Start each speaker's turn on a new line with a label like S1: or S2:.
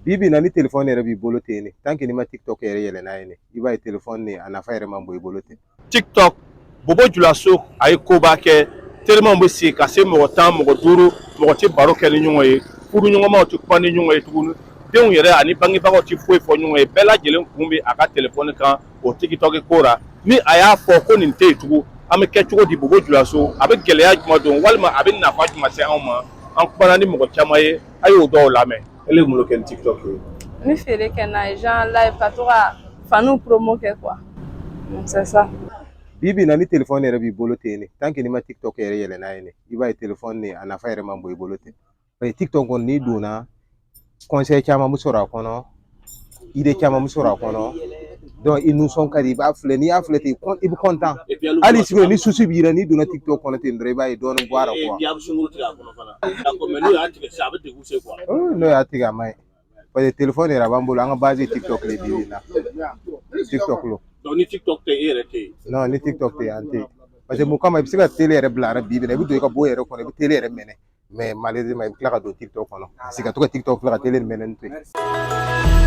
S1: Bibi na ni telefone yɛrɛ b'i bolo ten ne tant que n'i ma TikTok yɛrɛ yɛlɛ n'a ye ne i b'a ye telefone ne a nafa yɛrɛ man bon i bolo ten.
S2: TikTok Bobo Dioulasso a ye koba kɛ terimaw bɛ se ka se mɔgɔ 10 mɔgɔ 5 mɔgɔ tɛ baro kɛ ni ɲɔgɔn ye furu ɲɔgɔnmaw tɛ kuma ni ɲɔgɔn ye tuguni denw yɛrɛ ani bangebagaw tɛ foyi fɔ ɲɔgɔn ye bɛɛ lajɛlen kun bɛ a ka telefone kan o TikTok ko la ni a y'a fɔ ko nin tɛ yen tugun an bɛ kɛ cogo di Bobo Dioulasso a bɛ gɛlɛya jumɛn don walima a bɛ nafa jumɛn se anw ma an kumana ni mɔgɔ caman ye a y'o dɔw lamɛn ele ye mun kɛ ni TikTok ye.
S3: Ni feere kɛ n'a ye genre live ka to ka faniw promo kɛ quoi c'est ça.
S1: Bibi na ni telefone yɛrɛ b'i bolo ten ne tant que n'i ma TikTok yɛrɛ yɛlɛ n'a ye ne i b'a ye telefone ne a nafa yɛrɛ man bon i bolo ten. TikTok kɔni n'i donna conseil caman bɛ sɔrɔ a kɔnɔ idée caman bɛ sɔrɔ a kɔnɔ donc i nisɔn ka di i b'a filɛ n'i y'a filɛ ten i bɛ content hali sigi ni susu b'i yɛrɛ n'i donna TikTok kɔnɔ ten dɔrɔn i b'a ye dɔɔnin bɔ a la quoi. N'o y'a tigɛ a ma ɲi parce que telefone yɛrɛ b'an bolo an ka base TikTok de bi na TikTok lo.
S2: Donc ni TikTok tɛ e yɛrɛ tɛ yen.
S1: Non ni TikTok tɛ an tɛ yen parce que mun kama i bɛ se ka télé yɛrɛ bila bi bi na i bɛ don i ka bo yɛrɛ kɔnɔ i bɛ télé yɛrɛ mɛnɛ mais malheureusement i bɛ tila ka don TikTok kɔnɔ parce que ka to ka TikTok filɛ ka télé mɛnɛ to yen.